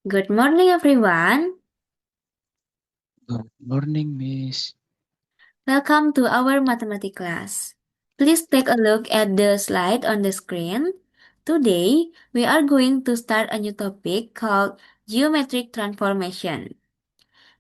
Good morning, everyone. Good morning, Miss. Welcome to our mathematics class. Please take a look at the slide on the screen. Today, we are going to start a new topic called geometric transformation.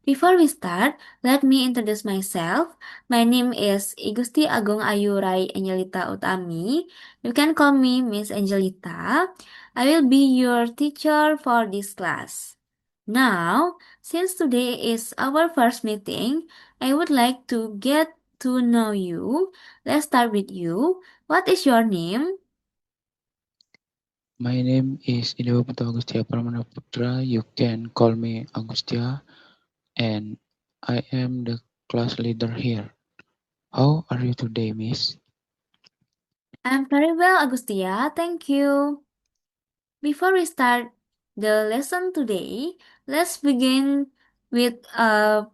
Before we start, let me introduce myself. My name is Igusti Agung Ayu Rai Angelita Utami. You can call me Miss Angelita. I will be your teacher for this class. Now, since today is our first meeting, I would like to get to know you. Let's start with you. What is your name? My name is Indoputo Agustia Pramana Putra. You can call me Agustia, and I am the class leader here. How are you today, Miss? I'm very well, Agustia. Thank you. Before we start the lesson today, let's begin with a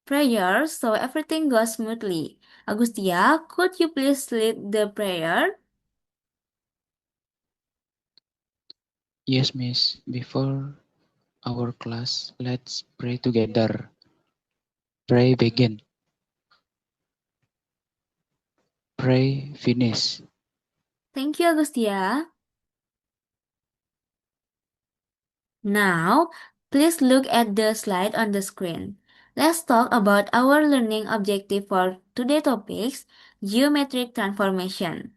prayer so everything goes smoothly. Agustia, could you please lead the prayer? Yes, Miss. Before our class, let's pray together. Pray begin. Pray finish. Thank you, Agustia. Now, please look at the slide on the screen. Let's talk about our learning objective for today's topics, geometric transformation.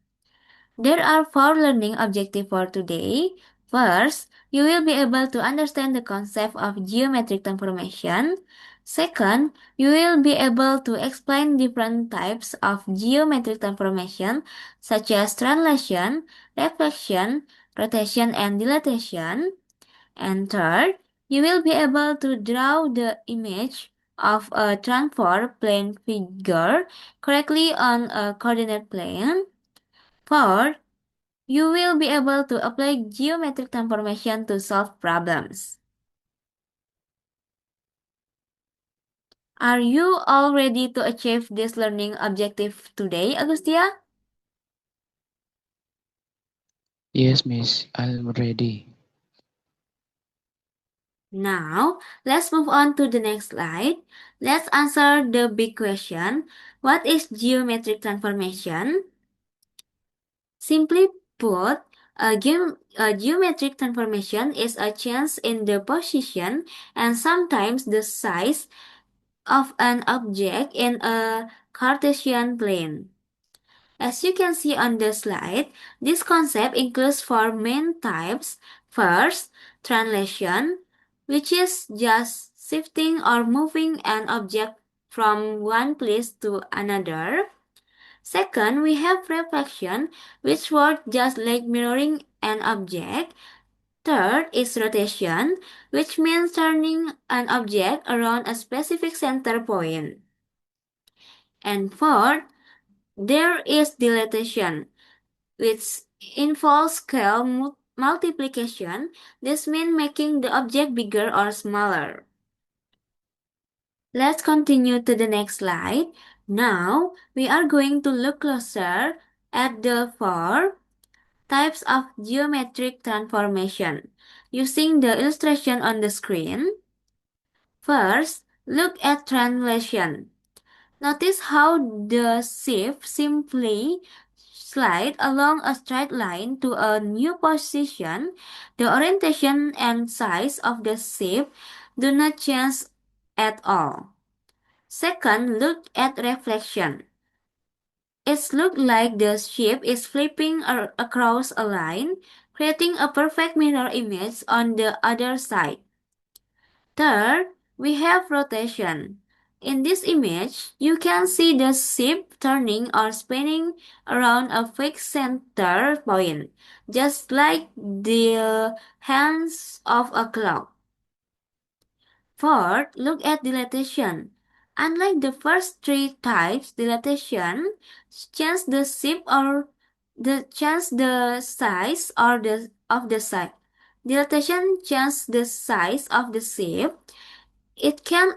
There are four learning objectives for today. First, you will be able to understand the concept of geometric transformation. Second, you will be able to explain different types of geometric transformation such as translation, reflection, rotation, and dilatation. And third, you will be able to draw the image of a transform plane figure correctly on a coordinate plane. Fourth, you will be able to apply geometric transformation to solve problems. Are you all ready to achieve this learning objective today, Agustia? Yes, Miss. I'm ready. Now, let's move on to the next slide. Let's answer the big question. What is geometric transformation? Simply put, a geometric transformation is a change in the position and sometimes the size of an object in a Cartesian plane. As you can see on the slide, this concept includes four main types. First, translation, which is just shifting or moving an object from one place to another. Second, we have reflection, which works just like mirroring an object. Third is rotation, which means turning an object around a specific center point. And fourth, there is dilatation, which involves scale multiplication. This means making the object bigger or smaller. Let's continue to the next slide. Now, we are going to look closer at the four types of geometric transformation. Using the illustration on the screen, first, look at translation. Notice how the shape simply slide along a straight line to a new position. The orientation and size of the shape do not change at all. Second, look at reflection. It looks like the shape is flipping across a line, creating a perfect mirror image on the other side. Third, we have rotation. In this image, you can see the ship turning or spinning around a fixed center point, just like the hands of a clock. Fourth, look at dilatation. Unlike the first three types, dilatation changes the shape or the size or the of the side. Dilatation changes the size of the shape. It can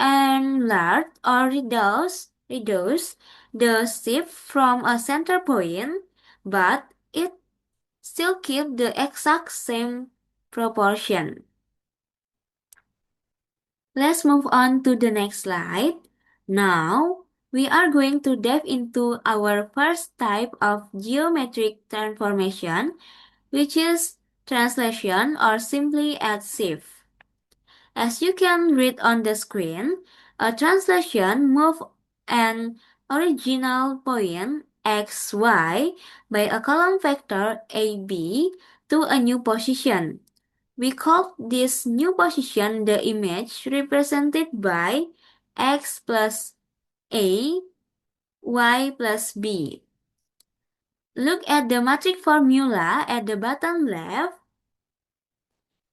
enlarge or reduce the shape from a center point, but it still keep the exact same proportion. Let's move on to the next slide. Now, we are going to dive into our first type of geometric transformation, which is translation or simply as shift. As you can read on the screen, a translation moves an original point xy by a column vector AB to a new position. We call this new position the image represented by x plus a, y plus b. Look at the matrix formula at the bottom left.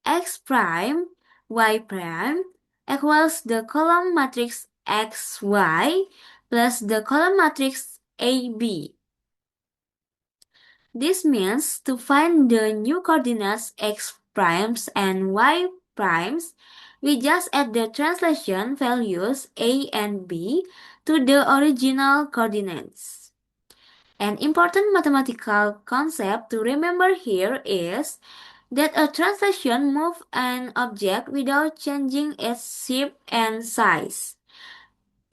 X prime, y prime equals the column matrix xy plus the column matrix AB. This means to find the new coordinates x primes and y primes, we just add the translation values a and b to the original coordinates. An important mathematical concept to remember here is that a translation moves an object without changing its shape and size.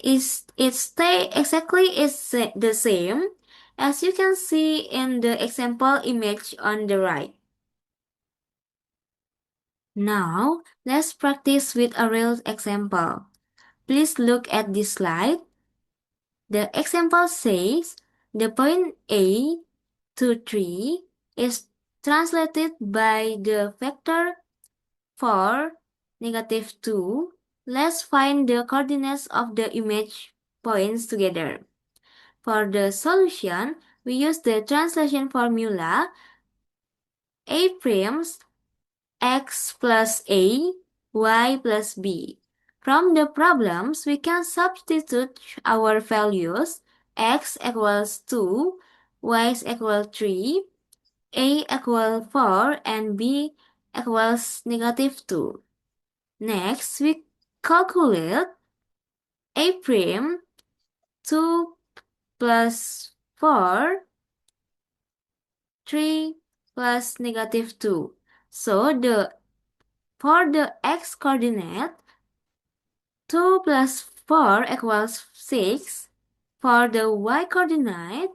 It stay exactly the same as you can see in the example image on the right. Now, let's practice with a real example. Please look at this slide. The example says the point A to 3 is translated by the vector 4, -2. Let's find the coordinates of the image points together. For the solution, we use the translation formula A primes x plus a, y plus b. From the problems, we can substitute our values x equals 2, y equals 3, a equals 4, and b equals -2. Next, we calculate a prime 2 plus 4, 3 plus -2. So for the x coordinate, 2 plus 4 equals 6. For the y coordinate,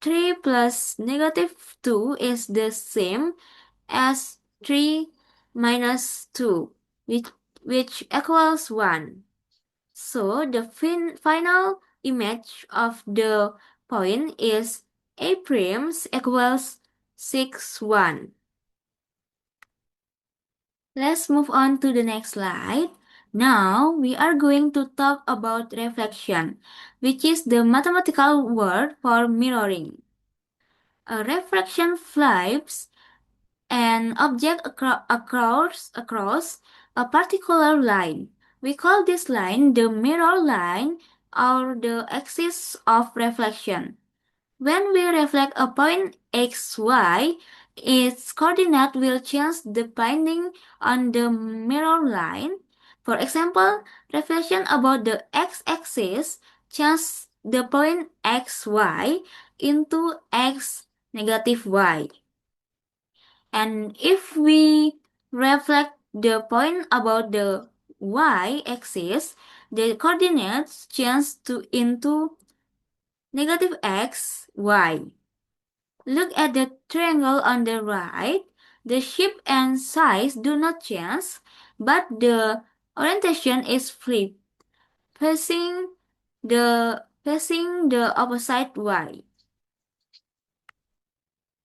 3 plus -2 is the same as 3 minus 2, which, which equals 1. So the final image of the point is a primes equals 6, 1. Let's move on to the next slide. Now we are going to talk about reflection, which is the mathematical word for mirroring. A refraction flips an object across a particular line. We call this line the mirror line or the axis of reflection. When we reflect a point xy, its coordinate will change depending on the mirror line. For example, reflection about the x-axis changes the point xy into x negative y. And if we reflect the point about the y-axis, the coordinates change into negative x, y. Look at the triangle on the right. The shape and size do not change, but the orientation is flipped, facing the opposite y.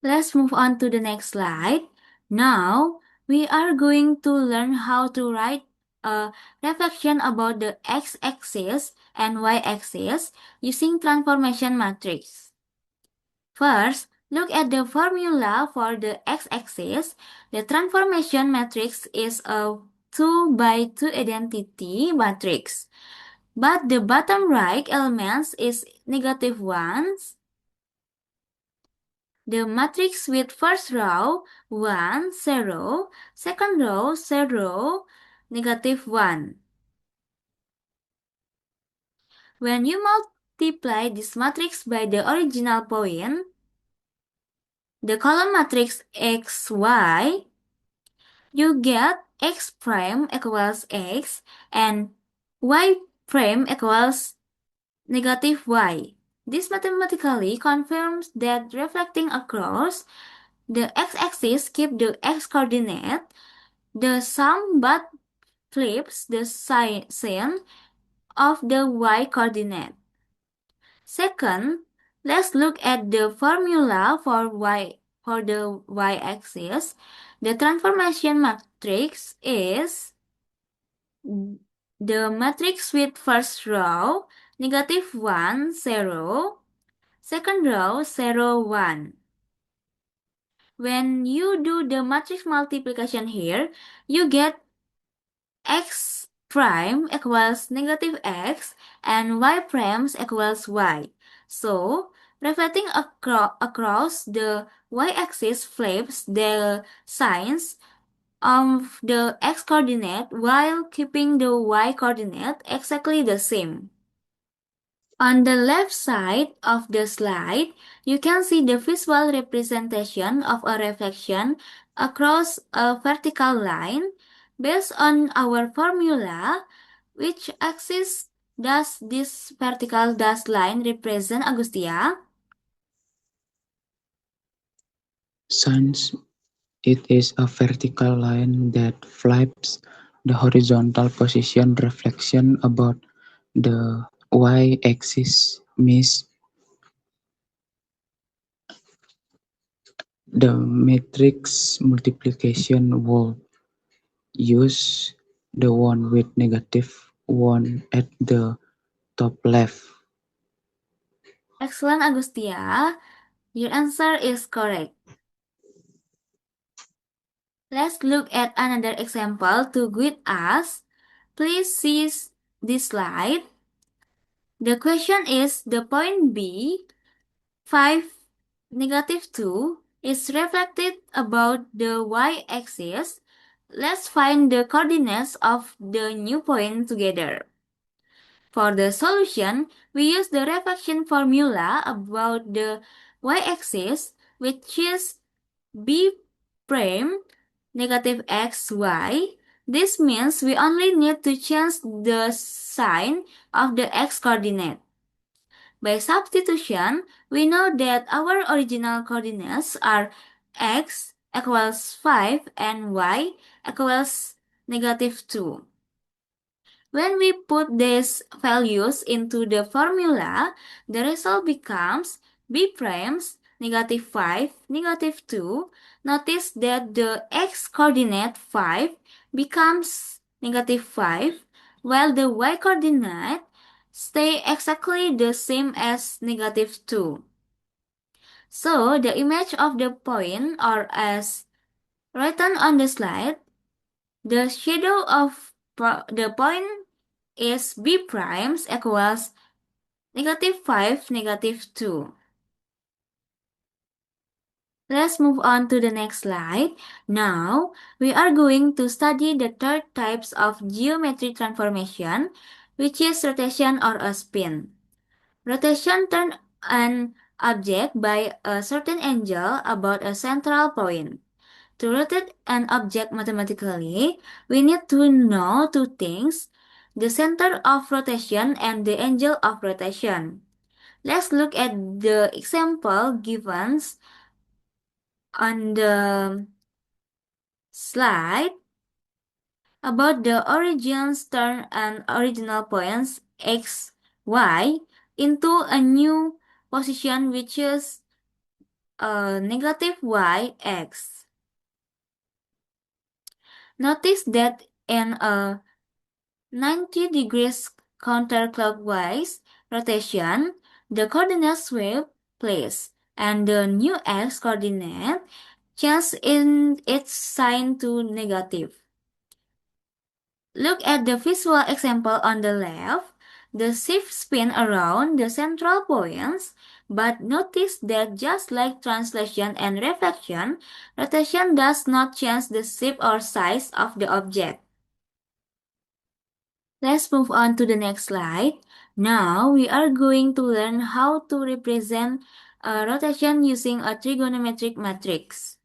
Let's move on to the next slide. Now, we are going to learn how to write a reflection about the x-axis and y-axis using transformation matrix. First, look at the formula for the x-axis. The transformation matrix is a 2 by 2 identity matrix, but the bottom right elements is -1. The matrix with first row 1, 0, second row 0, -1. When you multiply this matrix by the original point, the column matrix xy, you get x prime equals x and y prime equals negative y. This mathematically confirms that reflecting across the x-axis keep the x-coordinate the sum but flips the sign of the y-coordinate. Second, let's look at the formula for the y-axis. The transformation matrix is the matrix with first row negative 1, 0, second row 0, 1. When you do the matrix multiplication here, you get x prime equals negative x and y primes equals y. So, reflecting across the y-axis flips the signs of the x-coordinate while keeping the y-coordinate exactly the same. On the left side of the slide, you can see the visual representation of a reflection across a vertical line. Based on our formula, which axis does this vertical dashed line represent, Agustia? Since it is a vertical line that flips the horizontal position reflection about the y-axis means the matrix multiplication will use the one with negative 1 at the top left. Excellent, Agustia. Your answer is correct. Let's look at another example to guide us. Please see this slide. The question is the point B, 5, negative 2, is reflected about the y-axis. Let's find the coordinates of the new point together. For the solution, we use the reflection formula about the y-axis, which is b prime negative xy. This means we only need to change the sign of the x-coordinate. By substitution, we know that our original coordinates are x equals 5 and y equals negative 2. When we put these values into the formula, the result becomes b primes negative 5, negative 2. Notice that the x-coordinate 5 becomes negative 5, while the y-coordinate stay exactly the same as negative 2. So, the image of the point, or as written on the slide, the shadow of the point is b primes equals negative 5, negative 2. Let's move on to the next slide. Now, we are going to study the third types of geometry transformation, which is rotation or a spin. Rotation turns an object by a certain angle about a central point. To rotate an object mathematically, we need to know two things, the center of rotation and the angle of rotation. Let's look at the example given on the slide about the origins turn an original points x, y into a new position which is negative y, x. Notice that in a 90 degrees counterclockwise rotation, the coordinate sweep place and the new x coordinate changes in its sign to negative. Look at the visual example on the left. The shift spin around the central points, but notice that just like translation and reflection, rotation does not change the shape or size of the object. Let's move on to the next slide. Now we are going to learn how to represent a rotation using a trigonometric matrix.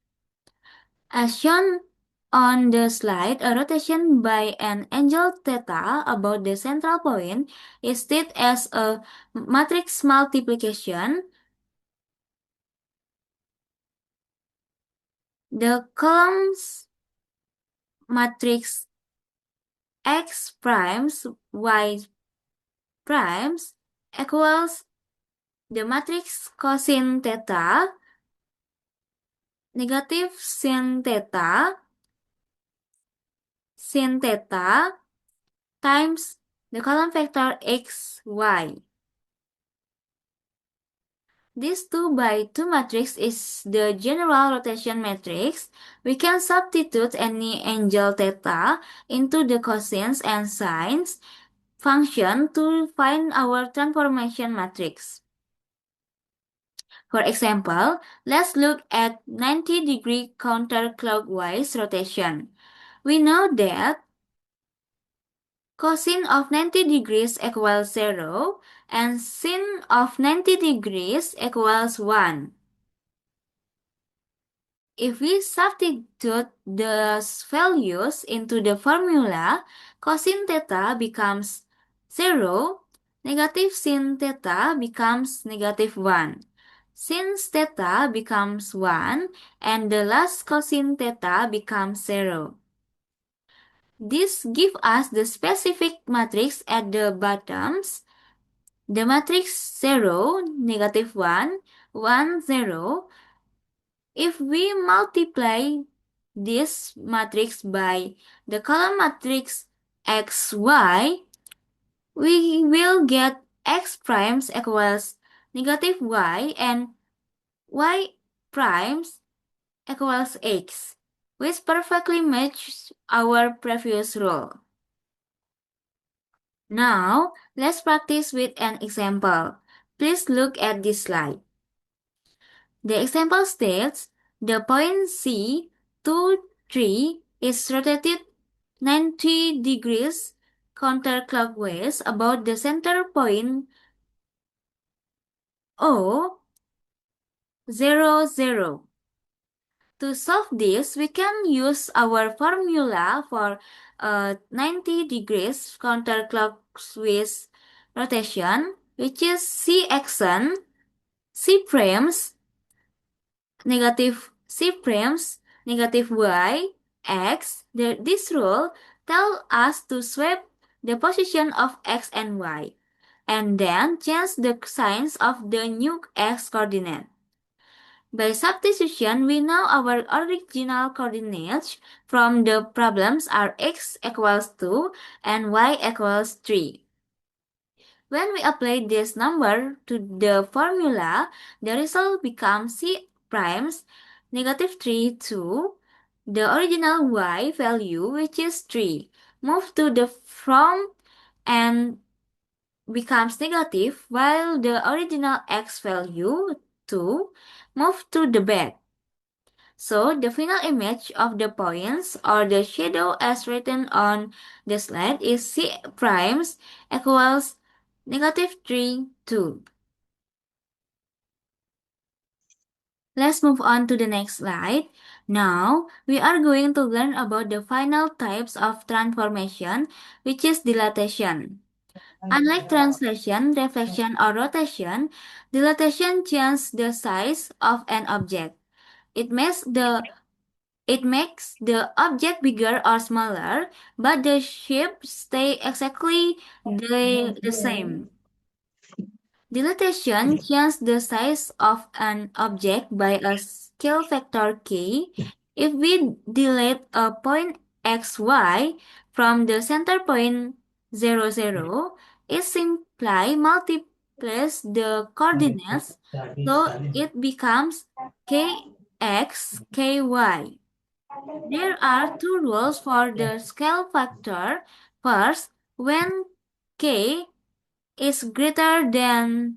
As shown On the slide, a rotation by an angle theta about the central point is stated as a matrix multiplication. The columns matrix x primes y primes equals the matrix cosine theta negative sin theta times the column vector x, y. This 2 by 2 matrix is the general rotation matrix. We can substitute any angle theta into the cosines and sines function to find our transformation matrix. For example, let's look at 90-degree counterclockwise rotation. We know that cosine of 90 degrees equals 0 and sin of 90 degrees equals 1. If we substitute those values into the formula, cosine theta becomes 0, negative sin theta becomes negative 1. Sin theta becomes 1, and the last cosine theta becomes 0. This gives us the specific matrix at the bottoms. The matrix 0, negative 1, 1, 0. If we multiply this matrix by the column matrix x, y, we will get x primes equals negative y and y primes equals x, which perfectly matches our previous rule. Now, let's practice with an example. Please look at this slide. The example states the point C, 2, 3 is rotated 90 degrees counterclockwise about the center point O, 0, 0. To solve this, we can use our formula for 90 degrees counterclockwise rotation, which is C action, C frames, negative C frames, negative Y, X. This rule tells us to swap the position of X and Y, and then change the signs of the new X coordinate. By substitution, we know our original coordinates from the problems are x equals 2 and y equals 3. When we apply this number to the formula, the result becomes c primes negative 3, 2. The original y value, which is 3, moves to the from and becomes negative, while the original x value, 2, moves to the back. So the final image of the points or the shadow as written on the slide is C primes equals negative 3, 2. Let's move on to the next slide. Now, we are going to learn about the final types of transformation, which is dilatation. Unlike translation, reflection, or rotation, dilatation changes the size of an object. It makes the It makes the object bigger or smaller, but the shape stay exactly the same. Dilatation changes the size of an object by a scale factor k. If we dilate a point xy from the center point 0, 0, it simply multiplies the coordinates, so it becomes kx, ky. There are two rules for the scale factor. First, when k is greater than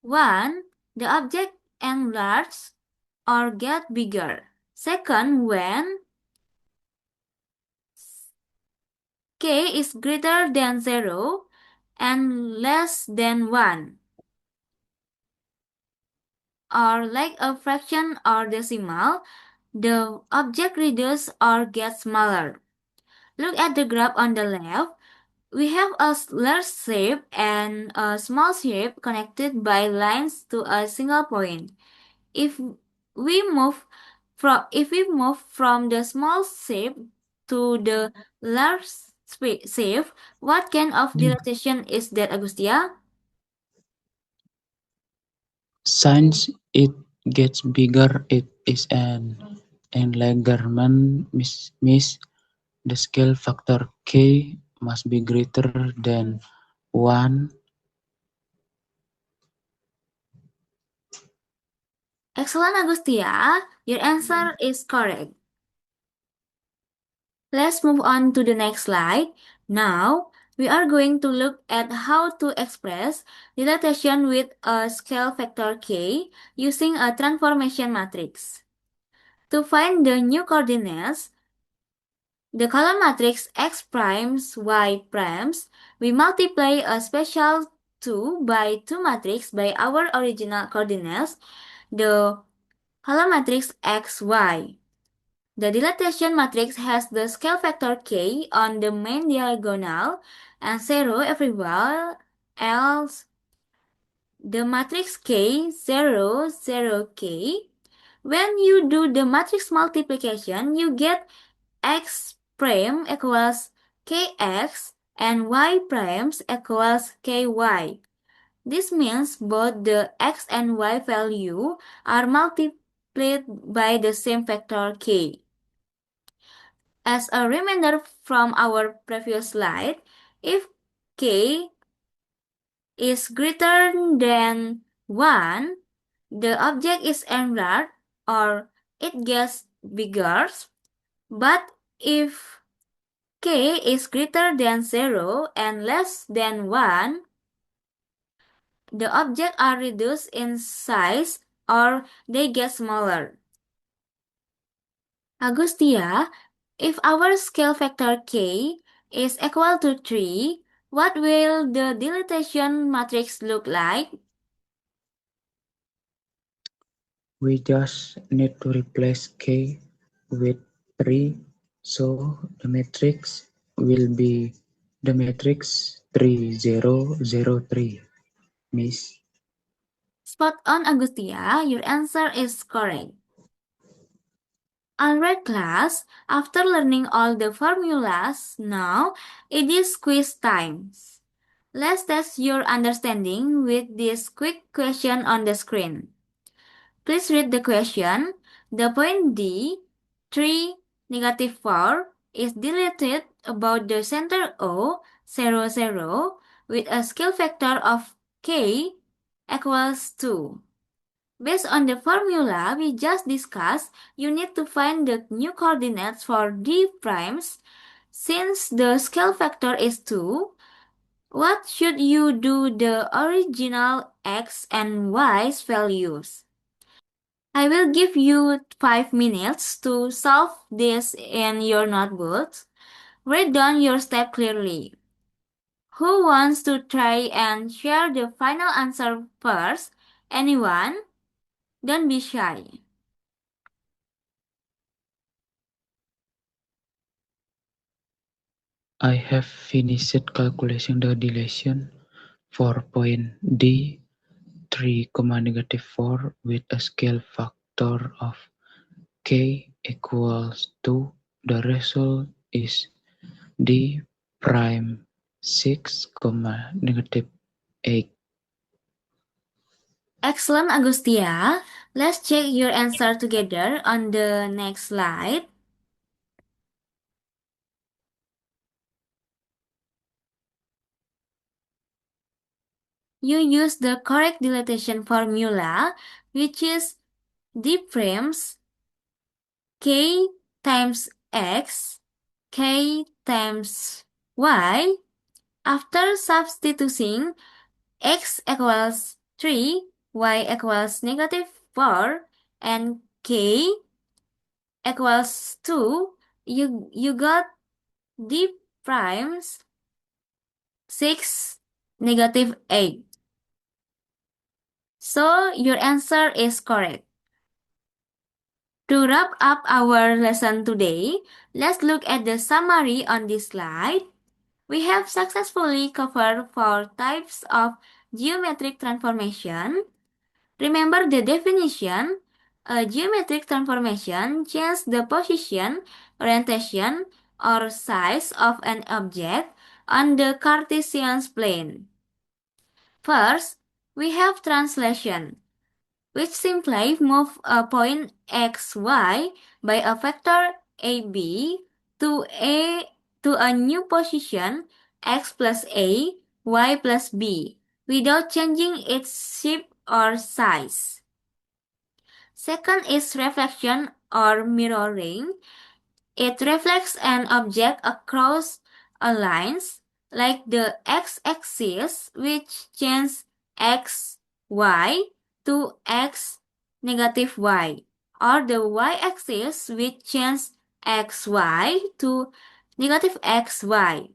1, the object enlarges or get bigger. Second, when k is greater than 0 and less than 1, or like a fraction or decimal, the object reduces or gets smaller. Look at the graph on the left. We have a large shape and a small shape connected by lines to a single point. If if we move from the small shape to the large shape, what kind of dilatation is that, Agustia? Since it gets bigger, it is an enlargement. Miss, the scale factor k must be greater than 1. Excellent, Agustia. Your answer is correct. Let's move on to the next slide. Now, we are going to look at how to express dilatation with a scale factor k using a transformation matrix. To find the new coordinates, the column matrix x primes y primes, we multiply a special 2 by 2 matrix by our original coordinates, the column matrix x, y. The dilatation matrix has the scale factor k on the main diagonal and 0 everywhere else. The matrix k, 0, 0, k. When you do the matrix multiplication, you get x prime equals kx and y primes equals ky. This means both the x and y value are multiplied by the same factor k. As a reminder from our previous slide, if k is greater than 1, the object is enlarged or it gets bigger. But if k is greater than 0 and less than 1, the objects are reduced in size or they get smaller. Agustia, if our scale factor k is equal to 3, what will the dilatation matrix look like? We just need to replace k with 3, so the matrix will be the matrix 3003. Miss, Spot on, Agustia, your answer is correct. Alright class, after learning all the formulas, now it is quiz time. Let's test your understanding with this quick question on the screen. Please read the question. The point D, 3, negative 4 is deleted about the center O, 0, 0, with a scale factor of k equals 2. Based on the formula we just discussed, you need to find the new coordinates for d primes. Since the scale factor is 2, what should you do the original x and y's values? I will give you 5 minutes to solve this in your notebooks. Write down your step clearly. Who wants to try and share the final answer first? Anyone? Don't be shy. I have finished calculating the dilation for point D 3, negative 4 with a scale factor of k equals 2. The result is D prime 6, negative 8. Excellent, Agustia. Let's check your answer together on the next slide. You use the correct dilatation formula, which is d primes k times x, k times y. After substituting x equals 3, y equals negative 4, and k equals 2, you got d primes 6, negative 8. So your answer is correct. To wrap up our lesson today, let's look at the summary on this slide. We have successfully covered four types of geometric transformation. Remember the definition. A geometric transformation changes the position, orientation, or size of an object on the Cartesian plane. First, we have translation, which simply move a point x, y by a vector AB to a new position x plus a, y plus b, without changing its shape or size. Second is reflection or mirroring. It reflects an object across a lines like the x-axis which changes x, y to x negative y, or the y-axis which changes x, y to negative x, y.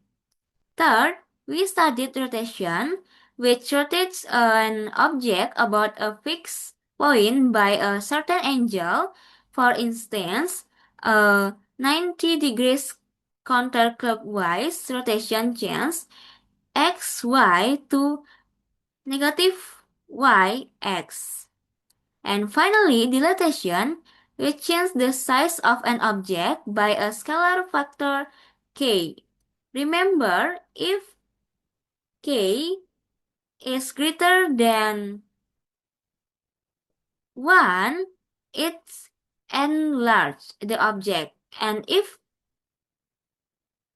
Third, we studied rotation, which rotates an object about a fixed point by a certain angle. For instance, a 90 degrees counterclockwise rotation changes xy to negative yx. And finally, dilatation, which changes the size of an object by a scalar factor k. Remember, if k is greater than 1, it's enlarge the object. And if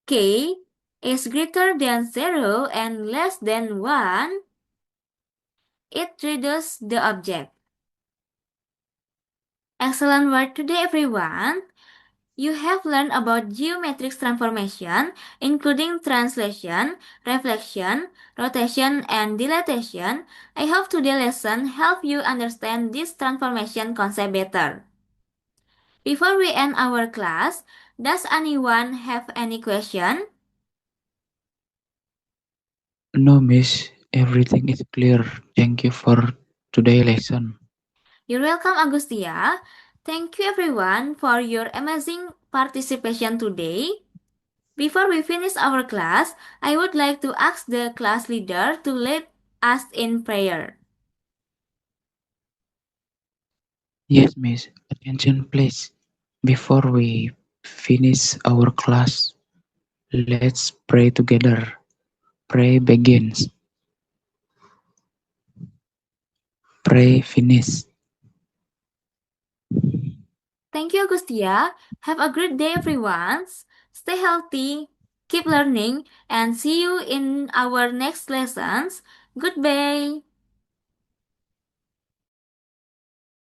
k is greater than 0 and less than 1, it reduces the object. Excellent work today, everyone. You have learned about geometric transformation, including translation, reflection, rotation, and dilatation. I hope today's lesson helped you understand this transformation concept better. Before we end our class, does anyone have any question? No, miss, everything is clear. Thank you for today's lesson. You're welcome, Agustia. Thank you, everyone, for your amazing participation today. Before we finish our class, I would like to ask the class leader to lead us in prayer. Yes, miss, attention please. Before we finish our class, let's pray together. Pray begins. Pray finish. Thank you, Agustia. Have a great day, everyone. Stay healthy, keep learning, and see you in our next lessons. Goodbye.